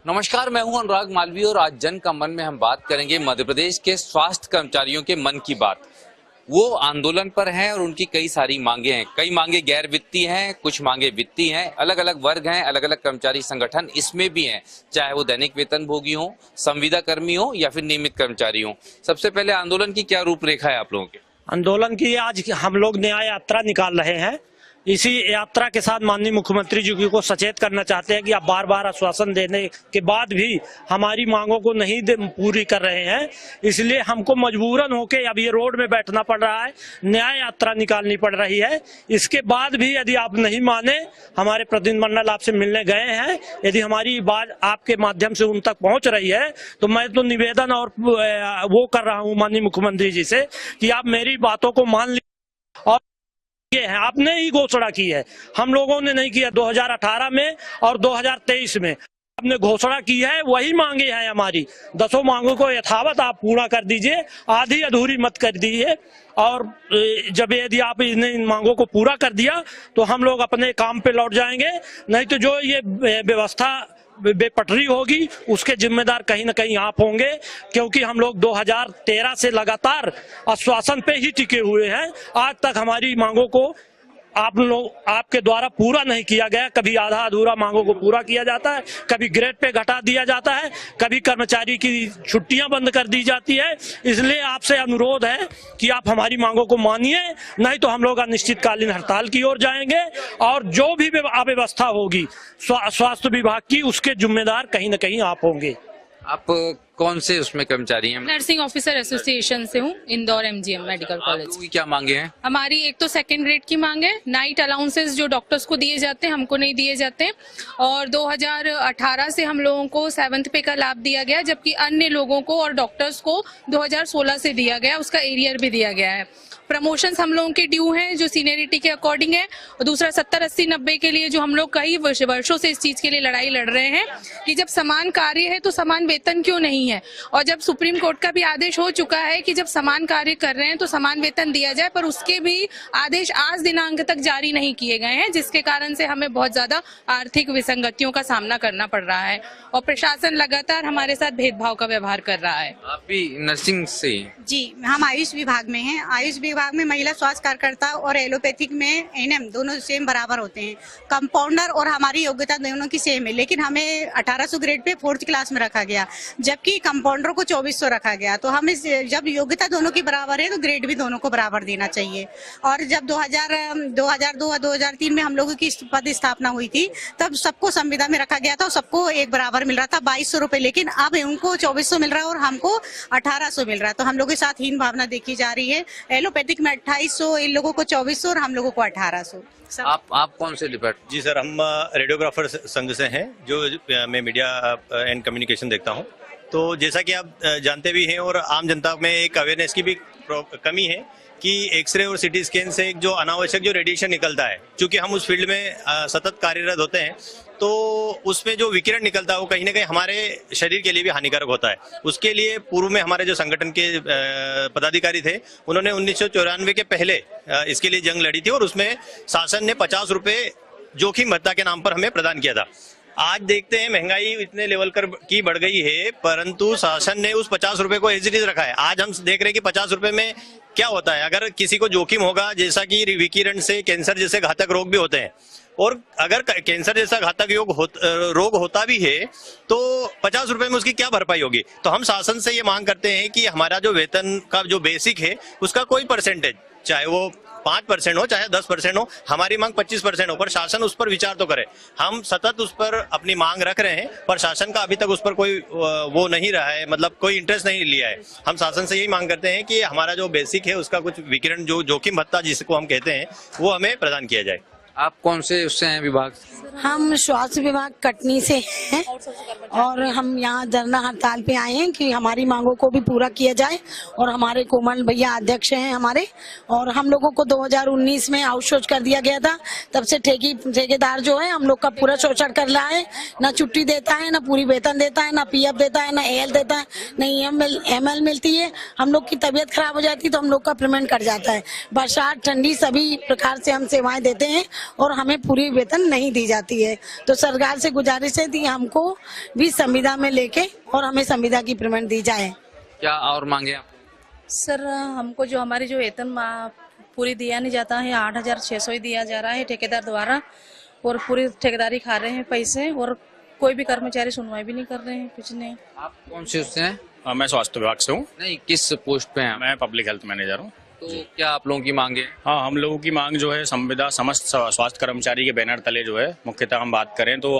नमस्कार, मैं हूं अनुराग मालवीय और आज जन का मन में हम बात करेंगे मध्य प्रदेश के स्वास्थ्य कर्मचारियों के मन की बात। वो आंदोलन पर हैं और उनकी कई सारी मांगे हैं। कई मांगे गैर वित्तीय हैं, कुछ मांगे वित्तीय हैं। अलग अलग वर्ग हैं, अलग अलग कर्मचारी संगठन इसमें भी हैं, चाहे वो दैनिक वेतन भोगी हो, संविदा कर्मी हो या फिर नियमित कर्मचारी हो। सबसे पहले आंदोलन की क्या रूपरेखा है आप लोगों के? आंदोलन की आज हम लोग न्याय यात्रा निकाल रहे हैं। इसी यात्रा के साथ माननीय मुख्यमंत्री जी को सचेत करना चाहते हैं कि आप बार बार आश्वासन देने के बाद भी हमारी मांगों को नहीं पूरी कर रहे हैं, इसलिए हमको मजबूरन होके अब ये रोड में बैठना पड़ रहा है, न्याय यात्रा निकालनी पड़ रही है। इसके बाद भी यदि आप नहीं माने, हमारे प्रतिनिधिमंडल आपसे मिलने गए हैं, यदि हमारी बात आपके माध्यम से उन तक पहुंच रही है तो मैं तो निवेदन और वो कर रहा हूँ माननीय मुख्यमंत्री जी से कि आप मेरी बातों को मान लीजिए। और ये है, आपने ही घोषणा की है, हम लोगों ने नहीं किया। 2018 में और 2023 में आपने घोषणा की है, वही मांगे हैं हमारी। 10 मांगों को यथावत आप पूरा कर दीजिए, आधी अधूरी मत कर दीजिए। और जब यदि आप इन मांगों को पूरा कर दिया तो हम लोग अपने काम पे लौट जाएंगे, नहीं तो जो ये व्यवस्था बेपटरी होगी उसके जिम्मेदार कहीं ना कहीं आप होंगे, क्योंकि हम लोग 2013 से लगातार आश्वासन पे ही टिके हुए हैं। आज तक हमारी मांगों को आपके द्वारा पूरा नहीं किया गया। कभी आधा अधूरा मांगों को पूरा किया जाता है, कभी ग्रेड पे घटा दिया जाता है, कभी कर्मचारी की छुट्टियां बंद कर दी जाती है। इसलिए आपसे अनुरोध है कि आप हमारी मांगों को मानिए, नहीं तो हम लोग अनिश्चितकालीन हड़ताल की ओर जाएंगे। और जो भी अव्यवस्था होगी स्वास्थ्य विभाग की, उसके जिम्मेदार कहीं ना कहीं आप होंगे। आप कौन से उसमें कर्मचारी हैं? नर्सिंग ऑफिसर एसोसिएशन से हूँ, इंदौर MGM मेडिकल कॉलेज। आप लोगों की क्या मांगे हैं? हमारी एक तो सेकंड ग्रेड की मांग है, नाइट अलाउंसेस जो डॉक्टर्स को दिए जाते हैं हमको नहीं दिए जाते। और 2018 से हम लोगों को 7th पे का लाभ दिया गया, जबकि अन्य लोगों को और डॉक्टर्स को 2016 से दिया गया, उसका एरियर भी दिया गया है। प्रमोशंस हम लोगों के ड्यू हैं जो सीनियरिटी के अकॉर्डिंग है। और दूसरा 70, 80, 90 के लिए जो हम लोग कई वर्षों से इस चीज के लिए लड़ाई लड़ रहे हैं कि जब समान कार्य है तो समान वेतन क्यों नहीं है। और जब सुप्रीम कोर्ट का भी आदेश हो चुका है कि जब समान कार्य कर रहे हैं तो समान वेतन दिया जाए, पर उसके भी आदेश आज दिनांक तक जारी नहीं किए गए हैं, जिसके कारण से हमें बहुत ज्यादा आर्थिक विसंगतियों का सामना करना पड़ रहा है और प्रशासन लगातार हमारे साथ भेदभाव का व्यवहार कर रहा है। आप भी नर्सिंग से? जी, हम आयुष विभाग में हैं। आयुष विभाग में महिला स्वास्थ्य कार्यकर्ता और एलोपैथिक में NM दोनों सेम बराबर होते हैं। कंपाउंडर और हमारी योग्यता दोनों की सेम है, लेकिन हमें 1800 ग्रेड पे 4th क्लास में रखा गया, जबकि कंपाउंडर को 2400 रखा गया। तो हमें जब योग्यता दोनों की बराबर है तो ग्रेड भी दोनों को बराबर देना चाहिए। और जब 2002 और 2003 में हम लोगों की पद स्थापना हुई थी, तब सबको संविदा में रखा गया था और सबको एक बराबर मिल रहा था 2200 रुपए, लेकिन अब उनको 2400 मिल रहा है और हमको 1800 मिल रहा है। तो हम लोगों के साथ हीन भावना देखी जा रही है। एलोपैथिक में 2800, इन लोगों को 2400 और हम लोगों को 1800। आप कौन से डिपार्टमेंट? जी सर, हम रेडियोग्राफर संघ से हैं, जो मैं मीडिया एंड कम्युनिकेशन देखता हूं। तो जैसा कि आप जानते भी हैं और आम जनता में एक अवेयरनेस की भी कमी है कि एक्सरे और सिटी स्कैन से जो अनावश्यक जो रेडिएशन निकलता है, क्योंकि हम उस फील्ड में सतत कार्यरत होते हैं, तो उसमें जो विकिरण निकलता है वो कहीं ना कहीं हमारे शरीर के लिए भी हानिकारक होता है। उसके लिए पूर्व में हमारे जो संगठन के पदाधिकारी थे, उन्होंने 1994 के पहले इसके लिए जंग लड़ी थी और उसमें शासन ने 50 रुपए जोखिम भत्ता के नाम पर हमें प्रदान किया था। आज देखते हैं महंगाई इतने लेवल की बढ़ गई है, परंतु शासन ने उस 50 रुपए को एज इट इज रखा है। आज हम देख रहे हैं कि 50 रुपए में क्या होता है। अगर किसी को जोखिम होगा, जैसा कि विकिरण से कैंसर जैसे घातक रोग भी होते हैं, और अगर कैंसर जैसा घातक रोग होता भी है तो 50 रुपए में उसकी क्या भरपाई होगी। तो हम शासन से ये मांग करते हैं कि हमारा जो वेतन का जो बेसिक है उसका कोई परसेंटेज, चाहे वो 5% हो चाहे 10% हो, हमारी मांग 25% हो, पर शासन उस पर विचार तो करे। हम सतत उस पर अपनी मांग रख रहे हैं, पर शासन का अभी तक उस पर कोई वो नहीं रहा है, मतलब कोई इंटरेस्ट नहीं लिया है। हम शासन से यही मांग करते हैं कि हमारा जो बेसिक है उसका कुछ विकिरण जो जोखिम भत्ता जिसको हम कहते हैं वो हमें प्रदान किया जाए। आप कौन से उससे हैं विभाग? हम स्वास्थ्य विभाग कटनी से हैं और हम यहाँ धरना हड़ताल पे आए हैं कि हमारी मांगों को भी पूरा किया जाए। और हमारे कोमल भैया अध्यक्ष हैं हमारे, और हम लोगों को 2019 में आउटसोर्स कर दिया गया था। तब से ठेकेदार जो है हम लोग का पूरा शोषण कर रहा है, ना छुट्टी देता है, ना पूरी वेतन देता है, ना PF देता है, ना AL देता है, ना ML मिलती है। हम लोग की तबीयत खराब हो जाती है तो हम लोग का पेमेंट कट जाता है। बरसात ठंडी सभी प्रकार से हम सेवाएं देते हैं और हमें पूरी वेतन नहीं दी जाती है। तो सरकार से गुजारिश है कि हमको भी संविदा में लेके और हमें संविदा की पेमेंट दी जाए। क्या और मांगे आप? सर हमको जो हमारी जो वेतन पूरी दिया नहीं जाता है, 8,600 ही दिया जा रहा है ठेकेदार द्वारा, और पूरी ठेकेदारी खा रहे हैं पैसे, और कोई भी कर्मचारी सुनवाई भी नहीं कर रहे हैं, कुछ नहीं। आप कौन से उससे हैं? मैं स्वास्थ्य विभाग से हूँ। नहीं, किस पोस्ट पे हैं आप? मैं पब्लिक हेल्थ मैनेजर हूँ। तो क्या आप लोगों की मांगे? हाँ, हम लोगों की मांग जो है संविदा समस्त स्वास्थ्य कर्मचारी के बैनर तले जो है, मुख्यतः हम बात करें तो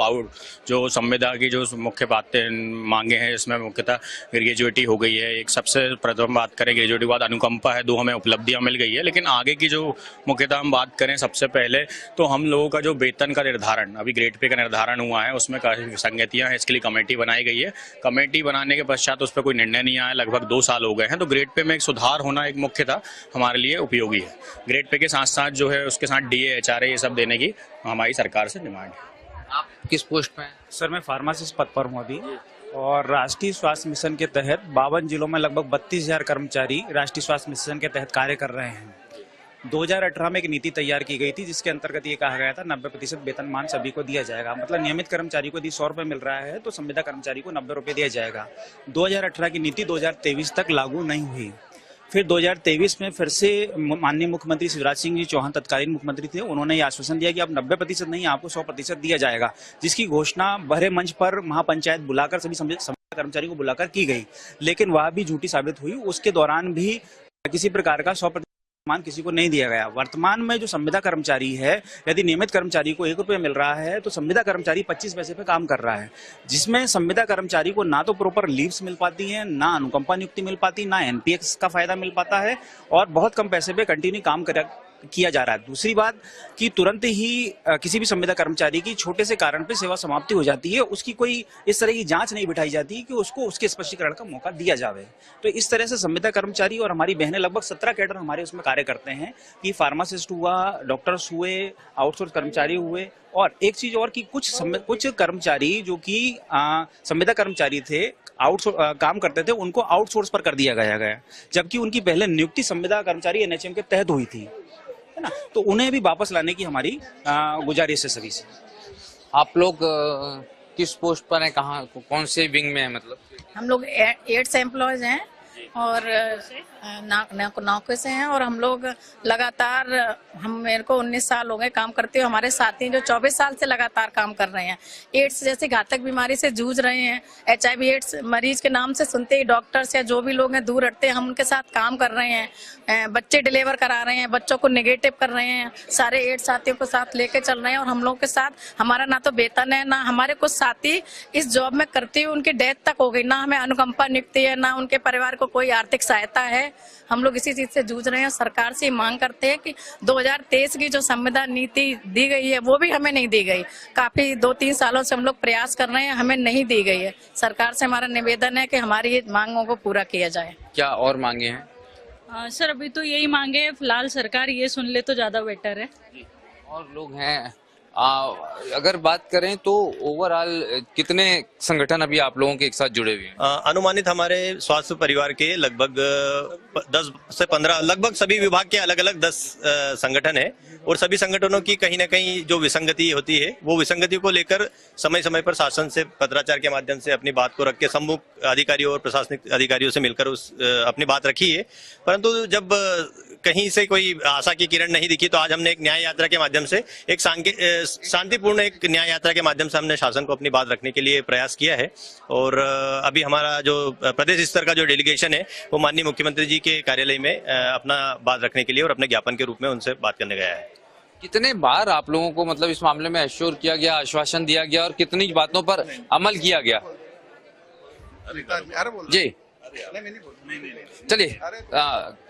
जो संविदा की जो मुख्य बातें मांगे हैं, इसमें मुख्यतः ग्रेजुएटी हो गई है। एक सबसे प्रथम बात करें, ग्रेजुएटी के बाद अनुकंपा है, 2 हमें उपलब्धियां मिल गई है। लेकिन आगे की जो मुख्यतः हम बात करें सबसे पहले तो हम लोगों का जो वेतन का निर्धारण, अभी ग्रेड पे का निर्धारण हुआ है, उसमें काफी विसंगतियां हैं। इसके लिए कमेटी बनाई गई है। कमेटी बनाने के पश्चात उस पर कोई निर्णय नहीं आया, लगभग 2 साल हो गए हैं। तो ग्रेड पे में एक सुधार होना एक मुख्यतः हमारे लिए उपयोगी है। ग्रेड पे के साथ साथ जो है उसके साथ डीए, एचआरए ये सब देने की हमारी सरकार से डिमांड है। आप किस पोस्ट पे हैं? सर मैं फार्मासिस्ट पद पर हूँ अभी, और राष्ट्रीय स्वास्थ्य मिशन के तहत 52 जिलों में लगभग 32,000 कर्मचारी राष्ट्रीय स्वास्थ्य मिशन के तहत कार्य कर रहे हैं। 2018 में एक नीति तैयार की गई थी जिसके अंतर्गत ये कहा गया था 90% वेतनमान सभी को दिया जाएगा। मतलब नियमित कर्मचारी को यदि 100 रुपये मिल रहा है तो संविदा कर्मचारी को 90 रुपये दिया जाएगा। 2018 की नीति 2023 तक लागू नहीं हुई। फिर 2023 में फिर से माननीय मुख्यमंत्री शिवराज सिंह जी चौहान तत्कालीन मुख्यमंत्री थे, उन्होंने ये आश्वासन दिया कि अब 90% नहीं, आपको 100% दिया जाएगा, जिसकी घोषणा बड़े मंच पर महापंचायत बुलाकर सभी संविदा कर्मचारी को बुलाकर की गई, लेकिन वह भी झूठी साबित हुई। उसके दौरान भी किसी प्रकार का 100% मान किसी को नहीं दिया गया। वर्तमान में जो संविदा कर्मचारी है, यदि नियमित कर्मचारी को 1 रुपया मिल रहा है तो संविदा कर्मचारी 25 पैसे पे काम कर रहा है, जिसमें संविदा कर्मचारी को ना तो प्रॉपर लीव्स मिल पाती हैं, ना अनुकंपा नियुक्ति मिल पाती, ना एनपीएस का फायदा मिल पाता है, और बहुत कम पैसे पे कंटिन्यू काम किया जा रहा है। दूसरी बात कि तुरंत ही किसी भी संविदा कर्मचारी की छोटे से कारण पे सेवा समाप्ति हो जाती है, उसकी कोई इस तरह की जांच नहीं बिठाई जाती कि उसको उसके स्पष्टीकरण का मौका दिया जावे। तो इस तरह से संविदा कर्मचारी और हमारी बहनें, लगभग 17 कैडर हमारे उसमें कार्य करते हैं, कि फार्मासिस्ट हुआ, डॉक्टर्स हुए, आउटसोर्स कर्मचारी हुए, और एक चीज और कि कुछ कर्मचारी जो कि संविदा कर्मचारी थे, काम करते थे, उनको आउटसोर्स पर कर दिया गया, जबकि उनकी पहले नियुक्ति संविदा कर्मचारी एनएचएम के तहत हुई थी, है ना। तो उन्हें भी वापस लाने की हमारी गुजारिश है सभी से। आप लोग किस पोस्ट पर हैं, कहाँ, कौन से विंग में है? मतलब हम लोग एड्स एम्प्लॉयज हैं और नौकरी से हैं, और हम लोग लगातार, मेरे को 19 साल हो गए काम करते हुए। हमारे साथी जो 24 साल से लगातार काम कर रहे हैं, एड्स जैसे घातक बीमारी से जूझ रहे हैं, HIV एड्स मरीज के नाम से सुनते ही डॉक्टर्स या जो भी लोग हैं दूर हटते हैं, हम उनके साथ काम कर रहे हैं, बच्चे डिलीवर करा रहे हैं, बच्चों को नेगेटिव कर रहे हैं, सारे एड्स साथियों को साथ लेके चल रहे हैं। और हम लोग के साथ हमारा ना तो वेतन है, ना हमारे कुछ साथी इस जॉब में करते हुए उनकी डेथ तक हो गई, ना हमें अनुकंपा नियुक्ति है, ना उनके परिवार को कोई आर्थिक सहायता है। हम लोग इसी चीज से जूझ रहे हैं। सरकार से मांग करते हैं कि 2023 की जो संविदा नीति दी गई है वो भी हमें नहीं दी गई। काफी 2-3 सालों से हम लोग प्रयास कर रहे हैं, हमें नहीं दी गई है। सरकार से हमारा निवेदन है कि हमारी ये मांगों को पूरा किया जाए। क्या और मांगे हैं? सर अभी तो यही मांगे है, फिलहाल सरकार ये सुन ले तो ज्यादा बेटर है। और लोग हैं, अगर बात करें तो ओवरऑल कितने संगठन अभी आप लोगों के एक साथ जुड़े हुए हैं? अनुमानित हमारे स्वास्थ्य परिवार के लगभग 10 से 15, लगभग सभी विभाग के अलग अलग 10 संगठन है, और सभी संगठनों की कहीं ना कहीं जो विसंगति होती है, वो विसंगति को लेकर समय समय पर शासन से पत्राचार के माध्यम से अपनी बात को रख के सम्मुख अधिकारियों और प्रशासनिक अधिकारियों से मिलकर अपनी बात रखी है। परंतु जब कहीं से कोई आशा की किरण नहीं दिखी, तो आज हमने एक न्याय यात्रा के माध्यम से, एक शांतिपूर्ण एक न्याय यात्रा के माध्यम से हमने शासन को अपनी बात रखने के लिए प्रयास किया है। और अभी हमारा जो प्रदेश स्तर का जो डेलीगेशन है वो माननीय मुख्यमंत्री जी के कार्यालय में अपना बात रखने के लिए और अपने ज्ञापन के रूप में उनसे बात करने गया है। कितने बार आप लोगों को मतलब इस मामले में एश्योर किया गया, आश्वासन दिया गया, और कितनी बातों पर अमल किया गया? जी चलिए,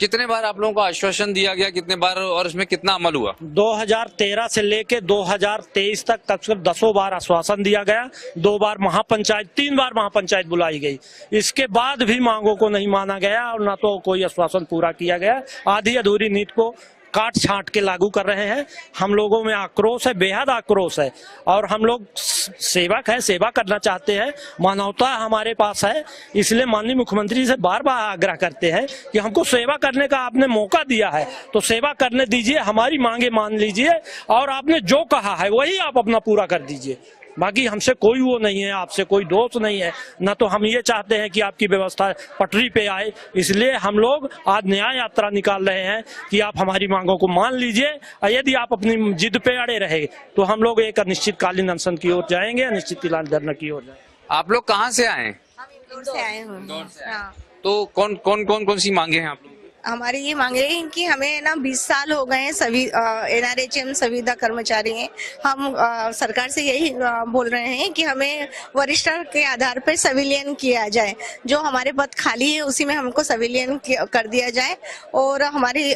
कितने बार आप लोगों को आश्वासन दिया गया, कितने बार, और इसमें कितना अमल हुआ? 2013 से लेके 2023 तक करीब 10 बार आश्वासन दिया गया, 2 बार महापंचायत, 3 बार महापंचायत बुलाई गई। इसके बाद भी मांगों को नहीं माना गया और ना तो कोई आश्वासन पूरा किया गया। आधी अधूरी नीति को काट छांट के लागू कर रहे हैं। हम लोगों में आक्रोश है, बेहद आक्रोश है, और हम लोग सेवक है, सेवा करना चाहते हैं, मानवता हमारे पास है। इसलिए माननीय मुख्यमंत्री से बार बार आग्रह करते हैं कि हमको सेवा करने का आपने मौका दिया है तो सेवा करने दीजिए, हमारी मांगे मान लीजिए, और आपने जो कहा है वही आप अपना पूरा कर दीजिए। बाकी हमसे कोई वो नहीं है, आपसे कोई दोष नहीं है, न तो हम ये चाहते हैं कि आपकी व्यवस्था पटरी पे आए। इसलिए हम लोग आज न्याय यात्रा निकाल रहे हैं कि आप हमारी मांगों को मान लीजिए, और यदि आप अपनी जिद पे अड़े रहे तो हम लोग एक अनिश्चितकालीन अनशन की ओर जाएंगे, अनिश्चितकालीन धरना की ओर जाएंगे। आप लोग कहाँ से आए हैं? इंदौर से आए हैं। तो कौन सी मांगे हैं आप लोग? हमारी ये मांग रही है कि हमें ना 20 साल हो गए हैं, सभी NRHM संविदा कर्मचारी हैं। हम सरकार से यही बोल रहे हैं कि हमें वरिष्ठ के आधार पर संविलियन किया जाए, जो हमारे पद खाली है उसी में हमको संविलियन कर दिया जाए। और हमारी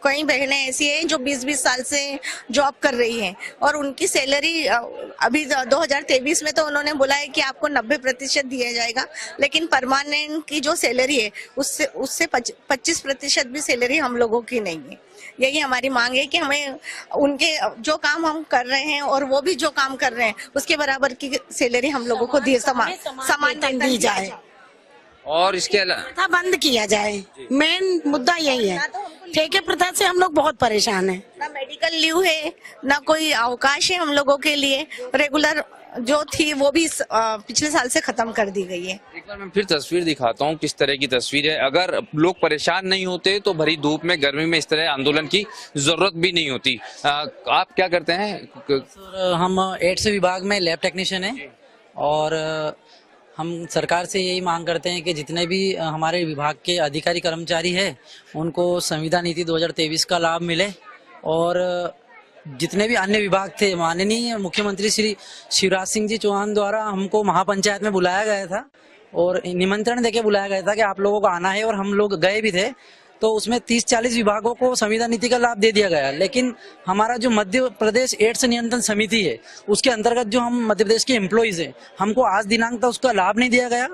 कई बहनें ऐसी हैं जो 20-20 साल से जॉब कर रही हैं, और उनकी सैलरी अभी 2023 में तो उन्होंने बोला है कि आपको 90% दिया जाएगा, लेकिन परमानेंट की जो सैलरी है उससे 25% भी सैलरी हम लोगों की नहीं है। यही हमारी मांग है कि हमें उनके जो काम हम कर रहे हैं और वो भी जो काम कर रहे हैं उसके बराबर की सैलरी हम लोगों को दिए, समान दी जाए, और इसके अलावा बंद किया जाए। मेन मुद्दा यही है, ठेके प्रथा से हम लोग बहुत परेशान हैं। ना मेडिकल लीव है, ना कोई अवकाश है हम लोगों के लिए। रेगुलर जो थी वो भी पिछले साल से खत्म कर दी गई है। एक बार मैं फिर तस्वीर दिखाता हूँ किस तरह की तस्वीर है। अगर लोग परेशान नहीं होते तो भरी धूप में, गर्मी में इस तरह आंदोलन की जरूरत भी नहीं होती। आप क्या करते हैं? सर, हम एड्स विभाग में लैब टेक्नीशियन हैं, और हम सरकार से यही मांग करते हैं कि जितने भी हमारे विभाग के अधिकारी कर्मचारी हैं उनको संविदा नीति 2023 का लाभ मिले, और जितने भी अन्य विभाग थे, माननीय मुख्यमंत्री श्री शिवराज सिंह जी चौहान द्वारा हमको महापंचायत में बुलाया गया था और निमंत्रण देके बुलाया गया था कि आप लोगों को आना है, और हम लोग गए भी थे। तो उसमें 30-40 विभागों को संविदा नीति का लाभ दे दिया गया, लेकिन हमारा जो मध्य प्रदेश एड्स नियंत्रण समिति है उसके अंतर्गत जो हम मध्य प्रदेश के एम्प्लॉइज हैं, हमको आज दिनांक तक उसका लाभ नहीं दिया गया।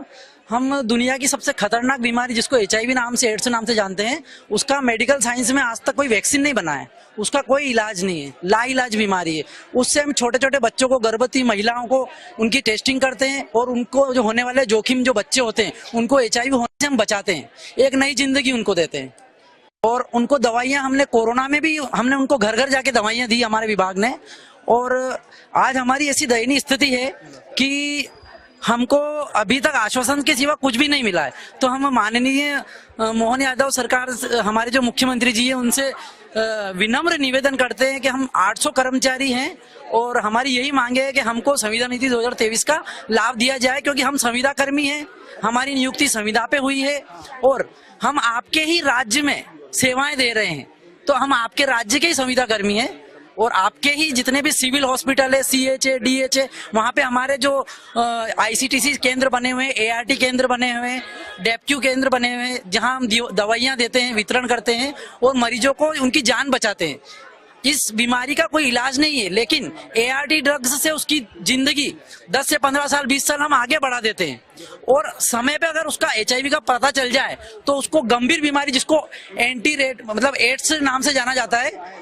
हम दुनिया की सबसे खतरनाक बीमारी जिसको HIV नाम से, एड्स नाम से जानते हैं, उसका मेडिकल साइंस में आज तक कोई वैक्सीन नहीं बना है, उसका कोई इलाज नहीं है, लाइलाज बीमारी है। उससे हम छोटे छोटे बच्चों को, गर्भवती महिलाओं को उनकी टेस्टिंग करते हैं, और उनको जो होने वाले जोखिम जो बच्चे होते हैं उनको HIV होने से हम बचाते हैं, एक नई जिंदगी उनको देते हैं। और उनको दवाइयां, हमने कोरोना में भी हमने उनको घर घर जाके दवाइयां दी हमारे विभाग ने। और आज हमारी ऐसी दयनीय स्थिति है कि हमको अभी तक आश्वासन के सिवा कुछ भी नहीं मिला है। तो हम माननीय मोहन यादव सरकार, हमारे जो मुख्यमंत्री जी हैं, उनसे विनम्र निवेदन करते हैं कि हम 800 कर्मचारी हैं और हमारी यही मांग है कि हमको संविदा नीति 2023 का लाभ दिया जाए, क्योंकि हम संविदा कर्मी हैं, हमारी नियुक्ति संविदा पे हुई है और हम आपके ही राज्य में सेवाएं दे रहे हैं। तो हम आपके राज्य के ही संविदा कर्मी हैं, और आपके ही जितने भी सिविल हॉस्पिटल है, CHA, DHA, वहाँ पे हमारे जो ICTC केंद्र बने हुए हैं, ART केंद्र बने हुए हैं, DEPQ केंद्र बने हुए हैं, जहाँ हम दवाइयाँ देते हैं, वितरण करते हैं और मरीजों को उनकी जान बचाते हैं। इस बीमारी का कोई इलाज नहीं है, लेकिन ART ड्रग्स से उसकी जिंदगी 10 से 15 साल, 20 साल हम आगे बढ़ा देते हैं। और समय पे अगर उसका HIV का पता चल जाए तो उसको गंभीर बीमारी, जिसको मतलब एड्स नाम से जाना जाता है,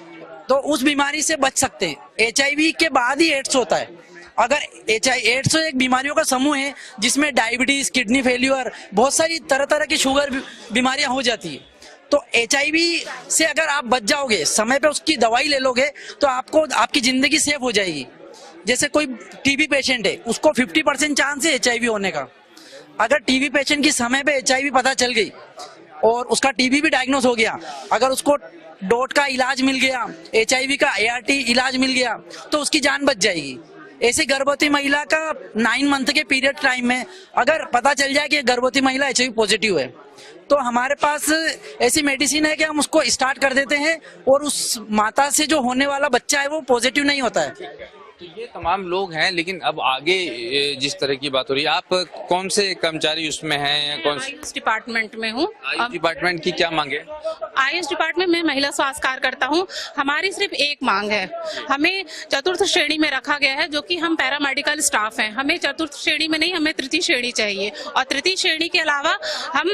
तो उस बीमारी से बच सकते हैं। HIV के बाद ही एड्स होता है। अगर एड्स एक बीमारियों का समूह है जिसमें डायबिटीज, किडनी फेल्यूर, बहुत सारी तरह तरह की शुगर बीमारियां हो जाती है। तो HIV से अगर आप बच जाओगे, समय पे उसकी दवाई ले लोगे, तो आपको आपकी जिंदगी सेफ हो जाएगी। जैसे कोई TB पेशेंट है, उसको 50% चांस है HIV होने का। अगर TB पेशेंट की समय पे HIV पता चल गई और उसका TB भी डायग्नोस हो गया, अगर उसको डॉट का इलाज मिल गया, HIV का ART इलाज मिल गया, तो उसकी जान बच जाएगी। ऐसी गर्भवती महिला का 9 मंथ के पीरियड टाइम में अगर पता चल जाए कि गर्भवती महिला HIV पॉजिटिव है, तो हमारे पास ऐसी मेडिसिन है कि हम उसको स्टार्ट कर देते हैं और उस माता से जो होने वाला बच्चा है वो पॉजिटिव नहीं होता है। तो ये तमाम लोग हैं, लेकिन अब आगे जिस तरह की बात हो रही है, आप कौन से कर्मचारी उसमें हैं या कौन से आयुष डिपार्टमेंट में हूँ। आयुष डिपार्टमेंट की क्या मांगे? आयुष डिपार्टमेंट में महिला स्वास्थ्य कार्यकर्ता हूँ। हमारी सिर्फ एक मांग है, हमें चतुर्थ श्रेणी में रखा गया है, जो कि हम पैरामेडिकल स्टाफ हैं। हमें चतुर्थ श्रेणी में नहीं, हमें तृतीय श्रेणी चाहिए। और तृतीय श्रेणी के अलावा हम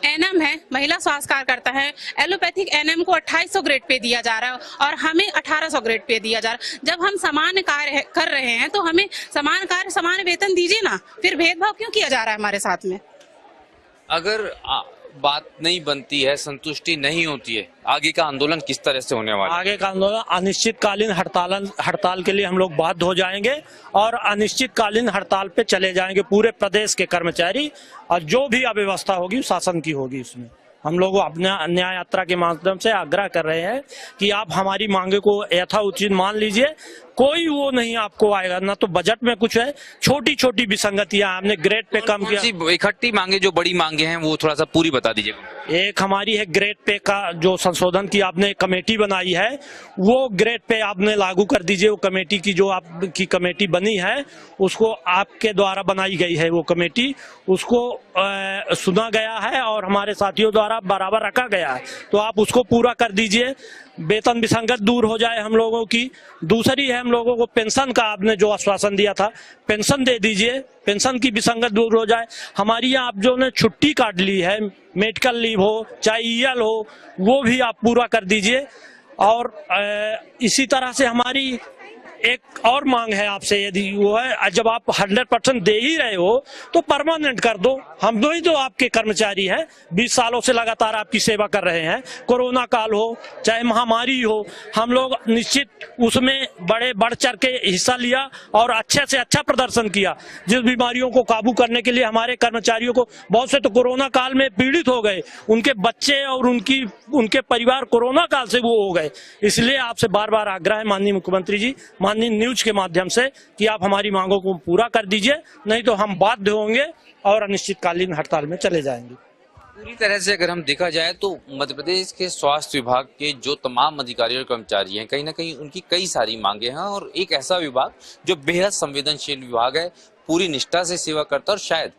एनएम है, महिला स्वास्थ्य कार्यकर्ता है। एलोपैथिक एनएम को 2800 ग्रेड पे दिया जा रहा है और हमें 1800 ग्रेड पे दिया जा रहा है। जब हम समान कार्य कर रहे हैं तो हमें समान कार्य समान वेतन दीजिए ना, फिर भेदभाव क्यों किया जा रहा है हमारे साथ में? अगर बात नहीं बनती है, संतुष्टि नहीं होती है, आगे का आंदोलन किस तरह से होने वाला है? आगे का आंदोलन अनिश्चितकालीन हड़ताल के लिए हम लोग बाध्य हो जाएंगे और अनिश्चितकालीन हड़ताल पे चले जाएंगे पूरे प्रदेश के कर्मचारी। और जो भी अव्यवस्था होगी शासन की होगी। उसमें हम लोग अपने न्याय यात्रा के माध्यम से आग्रह कर रहे हैं कि आप हमारी मांगे को यथाउचित मान लीजिए। कोई वो नहीं आपको आएगा ना, तो बजट में कुछ है, छोटी छोटी विसंगतियां हमने ग्रेड पे कम किया। इकट्ठी मांगे जो बड़ी मांगे हैं वो थोड़ा सा पूरी बता दीजिएगा। एक हमारी है ग्रेड पे का जो संशोधन की आपने कमेटी बनाई है, वो ग्रेड पे आपने लागू कर दीजिए। वो कमेटी की जो आपकी कमेटी बनी है, उसको आपके द्वारा बनाई गई है, वो कमेटी उसको सुना गया है और हमारे साथियों द्वारा बराबर रखा गया है, तो आप उसको पूरा कर दीजिए। वेतन विसंगत दूर हो जाए हम लोगों की। दूसरी है, हम लोगों को पेंशन का आपने जो आश्वासन दिया था, पेंशन दे दीजिए, पेंशन की विसंगत दूर हो जाए। हमारी यहाँ आप जो ने छुट्टी काट ली है, मेडिकल लीव हो चाहे ईएल हो, वो भी आप पूरा कर दीजिए। और इसी तरह से हमारी एक और मांग है आपसे, यदि वो है, जब आप 100% दे ही रहे हो तो परमानेंट कर दो। हम दो ही तो आपके कर्मचारी हैं, 20 सालों से लगातार आपकी सेवा कर रहे हैं। कोरोना काल हो चाहे महामारी हो, हम लोग निश्चित उसमें बढ़ चढ़ के हिस्सा लिया और अच्छे से अच्छा प्रदर्शन किया। जिस बीमारियों को काबू करने के लिए हमारे कर्मचारियों को, बहुत से तो कोरोना काल में पीड़ित हो गए, उनके बच्चे और उनके परिवार कोरोना काल से वो हो गए। इसलिए आपसे बार बार आग्रह है माननीय मुख्यमंत्री जी, माननीय न्यूज के माध्यम से, कि आप हमारी मांगों को पूरा कर दीजिए, नहीं तो हम बाध्य होंगे और अनिश्चितकालीन हड़ताल में चले जाएंगे। पूरी तरह से अगर हम देखा जाए तो मध्य प्रदेश के स्वास्थ्य विभाग के जो तमाम अधिकारी और कर्मचारी हैं, कहीं ना कहीं उनकी कई सारी मांगे हैं। और एक ऐसा विभाग जो बेहद संवेदनशील विभाग है, पूरी निष्ठा से सेवा करता है और शायद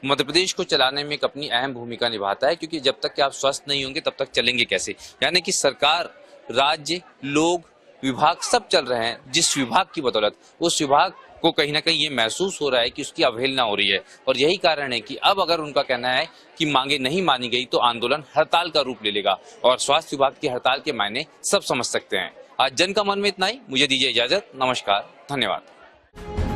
मध्य प्रदेश को चलाने में एक अपनी अहम भूमिका निभाता है, क्योंकि जब तक कि आप स्वस्थ नहीं होंगे तब तक चलेंगे कैसे? यानी कि सरकार, राज्य, लोग, विभाग सब चल रहे हैं जिस विभाग की बदौलत। उस विभाग को कहीं ना कहीं ये महसूस हो रहा है कि उसकी अवहेलना हो रही है, और यही कारण है कि अब अगर उनका कहना है कि मांगे नहीं मानी गई तो आंदोलन हड़ताल का रूप ले लेगा, और स्वास्थ्य विभाग की हड़ताल के मायने सब समझ सकते हैं। आज जन का मन में इतना ही, मुझे दीजिए इजाजत, नमस्कार, धन्यवाद।